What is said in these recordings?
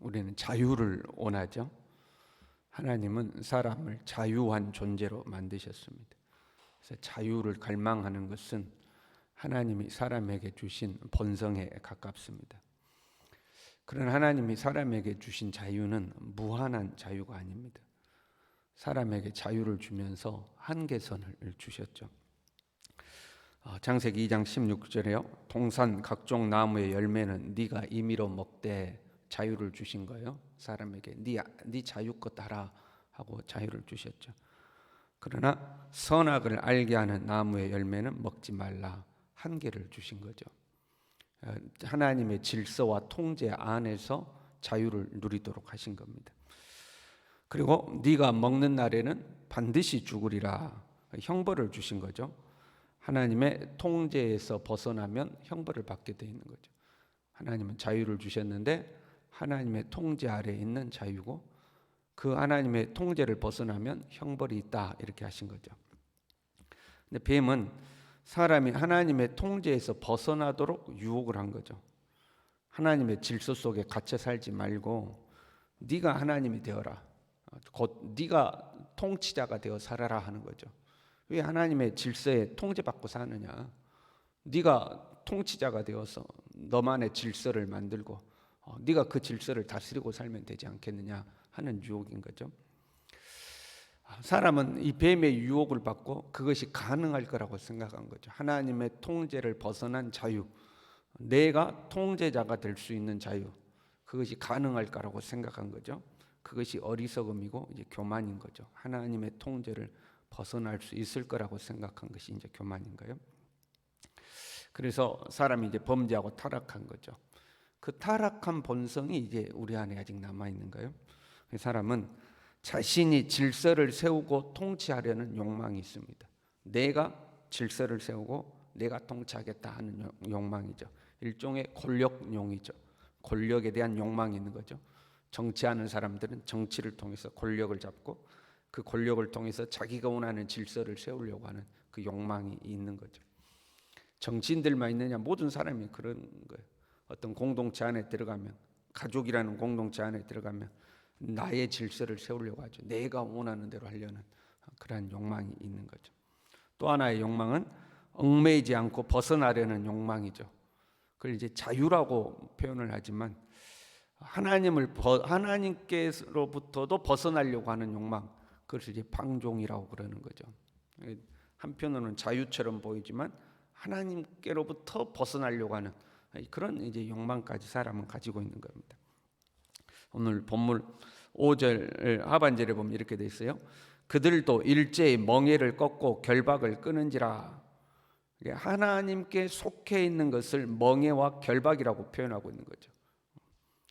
우리는 자유를 원하죠. 하나님은 사람을 자유한 존재로 만드셨습니다. 그래서 자유를 갈망하는 것은 하나님이 사람에게 주신 본성에 가깝습니다. 그러나 하나님이 사람에게 주신 자유는 무한한 자유가 아닙니다. 사람에게 자유를 주면서 한계선을 주셨죠. 창세기 2장 16절에요. 동산 각종 나무의 열매는 네가 임의로 먹되 자유를 주신 거예요. 사람에게 네 자유껏 하라 하고 자유를 주셨죠. 그러나 선악을 알게 하는 나무의 열매는 먹지 말라, 한계를 주신 거죠. 하나님의 질서와 통제 안에서 자유를 누리도록 하신 겁니다. 그리고 네가 먹는 날에는 반드시 죽으리라, 형벌을 주신 거죠. 하나님의 통제에서 벗어나면 형벌을 받게 되어 있는 거죠. 하나님은 자유를 주셨는데 하나님의 통제 아래에 있는 자유고, 그 하나님의 통제를 벗어나면 형벌이 있다, 이렇게 하신 거죠. 근데 뱀은 사람이 하나님의 통제에서 벗어나도록 유혹을 한 거죠. 하나님의 질서 속에 갇혀 살지 말고 네가 하나님이 되어라, 곧 네가 통치자가 되어 살아라 하는 거죠. 왜 하나님의 질서에 통제받고 사느냐? 네가 통치자가 되어서 너만의 질서를 만들고 네가 그 질서를 다스리고 살면 되지 않겠느냐 하는 유혹인 거죠. 사람은 이 뱀의 유혹을 받고 그것이 가능할 거라고 생각한 거죠. 하나님의 통제를 벗어난 자유, 내가 통제자가 될 수 있는 자유, 그것이 가능할 거라고 생각한 거죠. 그것이 어리석음이고 이제 교만인 거죠. 하나님의 통제를 벗어날 수 있을 거라고 생각한 것이 이제 교만인가요? 그래서 사람이 이제 범죄하고 타락한 거죠. 그 타락한 본성이 이제 우리 안에 아직 남아 있는가요? 사람은 자신이 질서를 세우고 통치하려는 욕망이 있습니다. 내가 질서를 세우고 내가 통치하겠다 하는 욕망이죠. 일종의 권력용이죠. 권력에 대한 욕망이 있는 거죠. 정치하는 사람들은 정치를 통해서 권력을 잡고 그 권력을 통해서 자기가 원하는 질서를 세우려고 하는 그 욕망이 있는 거죠. 정치인들만 있느냐? 모든 사람이 그런 거예요. 어떤 공동체 안에 들어가면, 가족이라는 공동체 안에 들어가면 나의 질서를 세우려고 하죠. 내가 원하는 대로 하려는 그러한 욕망이 있는 거죠. 또 하나의 욕망은 얽매이지 않고 벗어나려는 욕망이죠. 그걸 이제 자유라고 표현을 하지만 하나님께로부터도 벗어나려고 하는 욕망, 그것을 이제 방종이라고 그러는 거죠. 한편으로는 자유처럼 보이지만 하나님께로부터 벗어나려고 하는 그런 이제 욕망까지 사람은 가지고 있는 겁니다. 오늘 본문 5절 하반절에 보면 이렇게 돼 있어요. 그들도 일제히 멍에를 꺾고 결박을 끊은지라. 하나님께 속해 있는 것을 멍에와 결박이라고 표현하고 있는 거죠.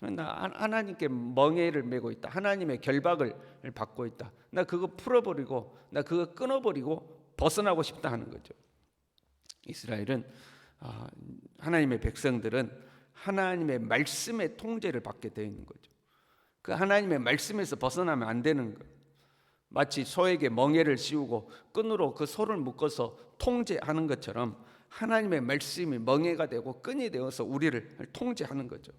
나 하나님께 멍에를 메고 있다, 하나님의 결박을 받고 있다, 나 그거 풀어버리고 나 그거 끊어버리고 벗어나고 싶다 하는 거죠. 이스라엘은 하나님의 백성들은 하나님의 말씀의 통제를 받게 되어 있는 거죠. 그 하나님의 말씀에서 벗어나면 안 되는 거예요. 마치 소에게 멍에를 씌우고 끈으로 그 소를 묶어서 통제하는 것처럼 하나님의 말씀이 멍에가 되고 끈이 되어서 우리를 통제하는 거죠.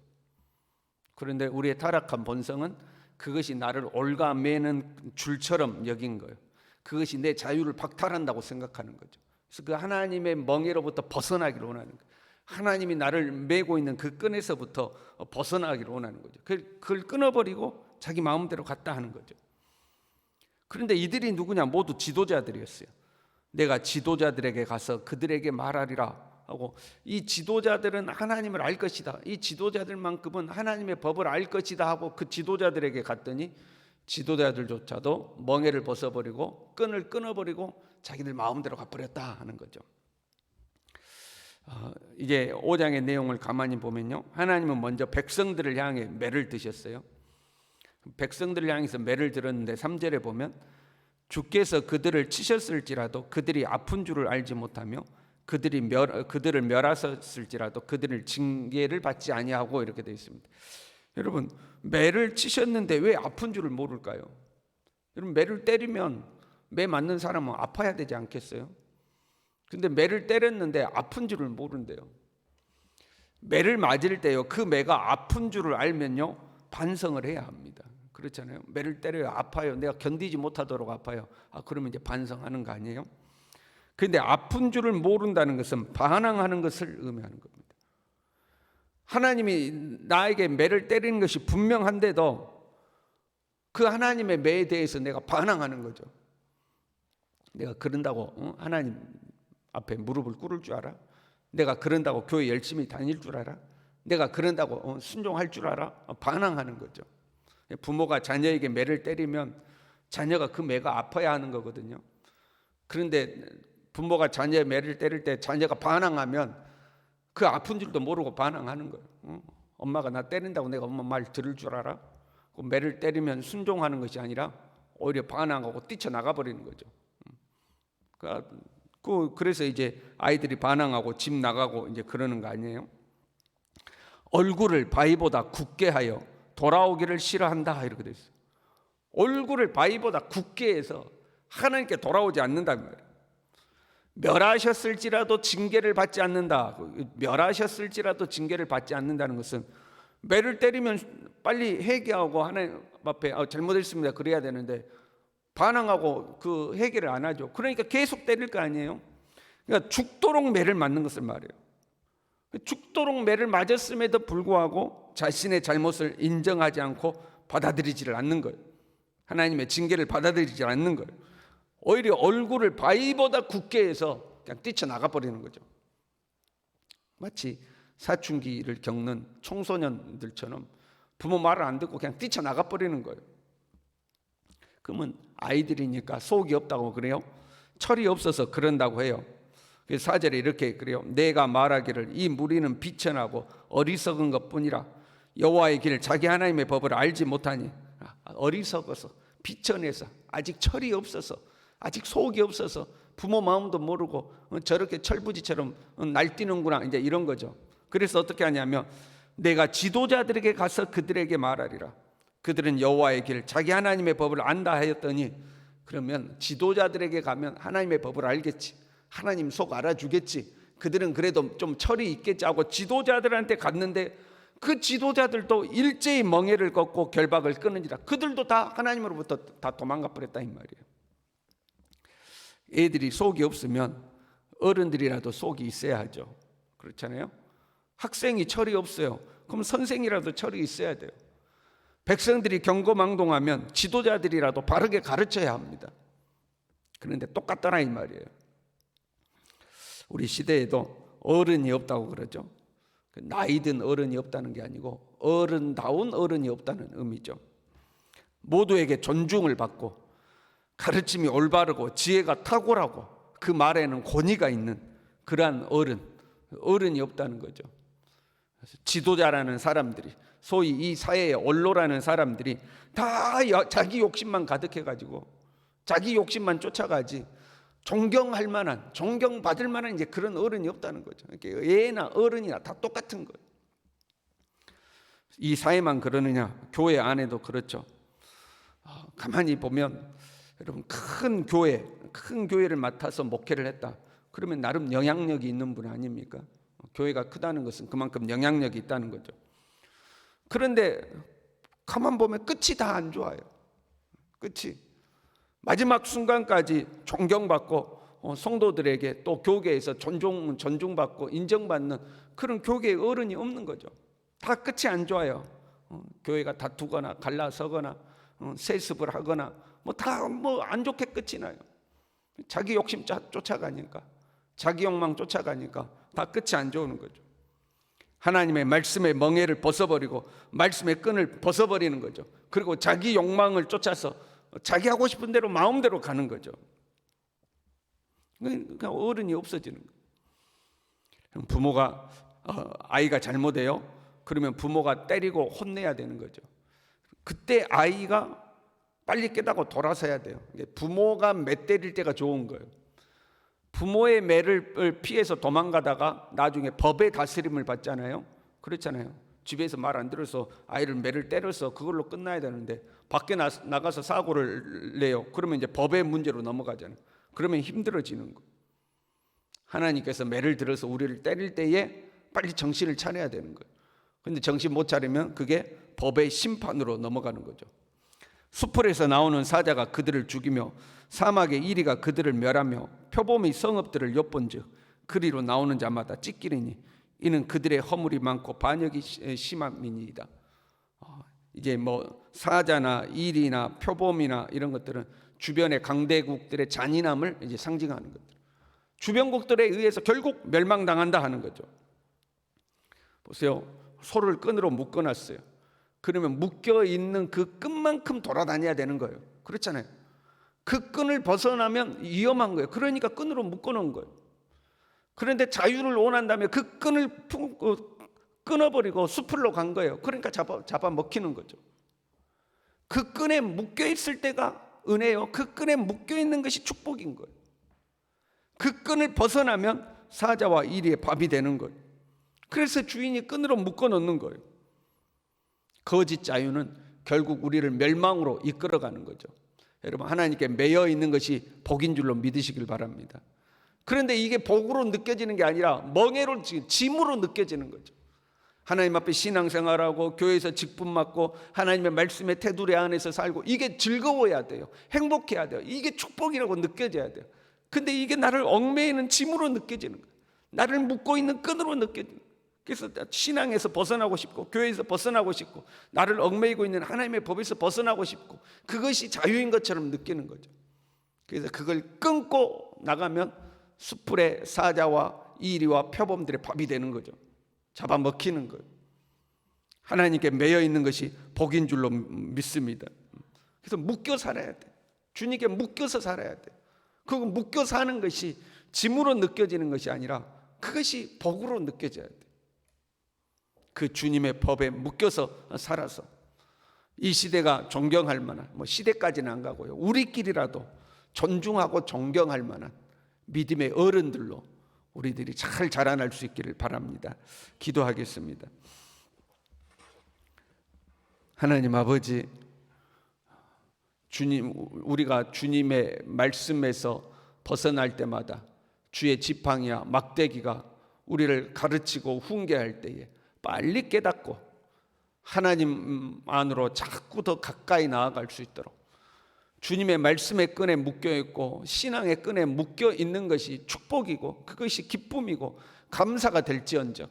그런데 우리의 타락한 본성은 그것이 나를 올가매는 줄처럼 여긴 거예요. 그것이 내 자유를 박탈한다고 생각하는 거죠. 그래서 그 하나님의 멍에로부터 벗어나기를 원하는 거예요. 하나님이 나를 메고 있는 그 끈에서부터 벗어나기를 원하는 거죠. 그걸 끊어버리고 자기 마음대로 갔다 하는 거죠. 그런데 이들이 누구냐? 모두 지도자들이었어요. 내가 지도자들에게 가서 그들에게 말하리라 하고, 이 지도자들은 하나님을 알 것이다, 이 지도자들만큼은 하나님의 법을 알 것이다 하고 그 지도자들에게 갔더니 지도자들조차도 멍에를 벗어버리고 끈을 끊어버리고 자기들 마음대로 가버렸다 하는 거죠. 이제 5장의 내용을 가만히 보면요, 하나님은 먼저 백성들을 향해 매를 드셨어요. 백성들을 향해서 매를 들었는데 3절에 보면 주께서 그들을 치셨을지라도 그들이 아픈 줄을 알지 못하며 그들을 멸하셨을지라도 그들을 징계를 받지 아니하고, 이렇게 되어 있습니다. 여러분, 매를 치셨는데 왜 아픈 줄을 모를까요? 여러분, 매를 때리면 매 맞는 사람은 아파야 되지 않겠어요? 근데 매를 때렸는데 아픈 줄을 모른대요. 매를 맞을 때요, 그 매가 아픈 줄을 알면요, 반성을 해야 합니다. 그렇잖아요. 매를 때려요. 아파요. 내가 견디지 못하도록 아파요. 그러면 이제 반성하는 거 아니에요? 그런데 아픈 줄을 모른다는 것은 반항하는 것을 의미하는 겁니다. 하나님이 나에게 매를 때리는 것이 분명한데도 그 하나님의 매에 대해서 내가 반항하는 거죠. 내가 그런다고 하나님 앞에 무릎을 꿇을 줄 알아? 내가 그런다고 교회 열심히 다닐 줄 알아? 내가 그런다고 순종할 줄 알아? 반항하는 거죠. 부모가 자녀에게 매를 때리면 자녀가 그 매가 아파야 하는 거거든요. 그런데 부모가 자녀의 매를 때릴 때 자녀가 반항하면 그 아픈 줄도 모르고 반항하는 거예요. 엄마가 나 때린다고 내가 엄마 말 들을 줄 알아? 그 매를 때리면 순종하는 것이 아니라 오히려 반항하고 뛰쳐나가 버리는 거죠. 그래서 이제 아이들이 반항하고 집 나가고 이제 그러는 거 아니에요? 얼굴을 바위보다 굳게 하여 돌아오기를 싫어한다 이렇게 돼 있어요. 얼굴을 바위보다 굳게 해서 하나님께 돌아오지 않는다는 거예요. 멸하셨을지라도 징계를 받지 않는다. 멸하셨을지라도 징계를 받지 않는다는 것은 매를 때리면 빨리 회개하고 하나님 앞에 잘못했습니다 그래야 되는데 반항하고 그 회개를 안 하죠. 그러니까 계속 때릴 거 아니에요. 그러니까 죽도록 매를 맞는 것을 말해요. 죽도록 매를 맞았음에도 불구하고 자신의 잘못을 인정하지 않고 받아들이지를 않는 거예요. 하나님의 징계를 받아들이지 않는 거예요. 오히려 얼굴을 바위보다 굳게 해서 그냥 뛰쳐나가 버리는 거죠. 마치 사춘기를 겪는 청소년들처럼 부모 말을 안 듣고 그냥 뛰쳐나가 버리는 거예요. 그러면 아이들이니까 속이 없다고 그래요? 철이 없어서 그런다고 해요. 4절에 이렇게 그래요. 내가 말하기를 이 무리는 비천하고 어리석은 것뿐이라 여호와의 길 자기 하나님의 법을 알지 못하니. 어리석어서 비천해서 아직 철이 없어서 아직 속이 없어서 부모 마음도 모르고 저렇게 철부지처럼 날뛰는구나 이제 이런 거죠. 그래서 어떻게 하냐면 내가 지도자들에게 가서 그들에게 말하리라. 그들은 여호와의 길 자기 하나님의 법을 안다 하였더니 그러면 지도자들에게 가면 하나님의 법을 알겠지. 하나님 속 알아주겠지. 그들은 그래도 좀 철이 있겠지 하고 지도자들한테 갔는데 그 지도자들도 일제히 멍에를 걷고 결박을 끊으니라. 그들도 다 하나님으로부터 다 도망가 버렸다 이 말이에요. 애들이 속이 없으면 어른들이라도 속이 있어야 하죠. 그렇잖아요. 학생이 철이 없어요. 그럼 선생이라도 철이 있어야 돼요. 백성들이 경거망동하면 지도자들이라도 바르게 가르쳐야 합니다. 그런데 똑같더라 이 말이에요. 우리 시대에도 어른이 없다고 그러죠. 나이든 어른이 없다는 게 아니고 어른다운 어른이 없다는 의미죠. 모두에게 존중을 받고 가르침이 올바르고 지혜가 탁월하고 그 말에는 권위가 있는 그러한 어른이 없다는 거죠. 지도자라는 사람들이 소위 이 사회의 언로라는 사람들이 다 자기 욕심만 가득해가지고 자기 욕심만 쫓아가지 존경할 만한 존경받을 만한 이제 그런 어른이 없다는 거죠. 애나 어른이나 다 똑같은 거예요. 이 사회만 그러느냐? 교회 안에도 그렇죠. 가만히 보면 여러분 큰 교회를 맡아서 목회를 했다. 그러면 나름 영향력이 있는 분 아닙니까? 교회가 크다는 것은 그만큼 영향력이 있다는 거죠. 그런데 가만 보면 끝이 다 안 좋아요. 끝이 마지막 순간까지 존경받고 성도들에게 또 교계에서 존중받고 인정받는 그런 교계의 어른이 없는 거죠. 다 끝이 안 좋아요. 교회가 다투거나 갈라서거나 세습을 하거나 다 안 좋게 끝이 나요. 자기 욕심 쫓아가니까 자기 욕망 쫓아가니까 다 끝이 안 좋은 거죠. 하나님의 말씀의 멍에를 벗어버리고 말씀의 끈을 벗어버리는 거죠. 그리고 자기 욕망을 쫓아서 자기 하고 싶은 대로 마음대로 가는 거죠. 그러니까 어른이 없어지는 거예요. 부모가 아이가 잘못해요. 그러면 부모가 때리고 혼내야 되는 거죠. 그때 아이가 빨리 깨닫고 돌아서야 돼요. 부모가 매 때릴 때가 좋은 거예요. 부모의 매를 피해서 도망가다가 나중에 법의 다스림을 받잖아요. 그렇잖아요. 집에서 말 안 들어서 아이를 매를 때려서 그걸로 끝나야 되는데 밖에 나가서 사고를 내요. 그러면 이제 법의 문제로 넘어가잖아요. 그러면 힘들어지는 거. 하나님께서 매를 들어서 우리를 때릴 때에 빨리 정신을 차려야 되는 거예요. 근데 정신 못 차리면 그게 법의 심판으로 넘어가는 거죠. 수풀에서 나오는 사자가 그들을 죽이며 사막의 이리가 그들을 멸하며 표범이 성읍들을 엿본즉 그리로 나오는 자마다 찢기리니 이는 그들의 허물이 많고 반역이 심함이니이다. 이제 뭐 사자나 이리나 표범이나 이런 것들은 주변의 강대국들의 잔인함을 이제 상징하는 것들. 주변국들에 의해서 결국 멸망당한다 하는 거죠. 보세요. 소를 끈으로 묶어놨어요. 그러면 묶여 있는 그 끈만큼 돌아다녀야 되는 거예요. 그렇잖아요. 그 끈을 벗어나면 위험한 거예요. 그러니까 끈으로 묶어놓은 거예요. 그런데 자유를 원한다면 그 끈을 끊어버리고 수풀로 간 거예요. 그러니까 잡아 먹히는 거죠. 그 끈에 묶여 있을 때가 은혜요. 그 끈에 묶여 있는 것이 축복인 거예요. 그 끈을 벗어나면 사자와 이리의 밥이 되는 거예요. 그래서 주인이 끈으로 묶어 놓는 거예요. 거짓 자유는 결국 우리를 멸망으로 이끌어가는 거죠. 여러분, 하나님께 매여 있는 것이 복인 줄로 믿으시길 바랍니다. 그런데 이게 복으로 느껴지는 게 아니라 멍해로, 짐으로 느껴지는 거죠. 하나님 앞에 신앙생활하고 교회에서 직분 맡고 하나님의 말씀의 테두리 안에서 살고 이게 즐거워야 돼요. 행복해야 돼요. 이게 축복이라고 느껴져야 돼요. 근데 이게 나를 얽매이는 짐으로 느껴지는 거예요. 나를 묶고 있는 끈으로 느껴지는 거예요. 그래서 신앙에서 벗어나고 싶고 교회에서 벗어나고 싶고 나를 얽매이고 있는 하나님의 법에서 벗어나고 싶고 그것이 자유인 것처럼 느끼는 거죠. 그래서 그걸 끊고 나가면 수풀의 사자와 이리와 표범들의 밥이 되는 거죠. 잡아먹히는 거예요. 하나님께 매여 있는 것이 복인 줄로 믿습니다. 그래서 묶여 살아야 돼. 주님께 묶여서 살아야 돼. 그 묶여 사는 것이 짐으로 느껴지는 것이 아니라 그것이 복으로 느껴져야 돼. 그 주님의 법에 묶여서 살아서 이 시대가 존경할 만한, 뭐 시대까지는 안 가고요, 우리끼리라도 존중하고 존경할 만한 믿음의 어른들로 우리들이 잘 자라날 수 있기를 바랍니다. 기도하겠습니다. 하나님 아버지, 주님, 우리가 주님의 말씀에서 벗어날 때마다 주의 지팡이와 막대기가 우리를 가르치고 훈계할 때에 빨리 깨닫고 하나님 안으로 자꾸 더 가까이 나아갈 수 있도록 주님의 말씀의 끈에 묶여 있고 신앙의 끈에 묶여 있는 것이 축복이고 그것이 기쁨이고 감사가 될지언정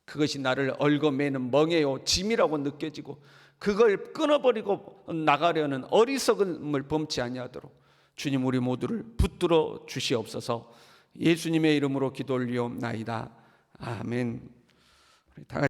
그것이 나를 얽어매는 멍에요 짐이라고 느껴지고 그걸 끊어버리고 나가려는 어리석음을 범치 아니하도록 주님 우리 모두를 붙들어 주시옵소서. 예수님의 이름으로 기도 올리옵나이다. 아멘.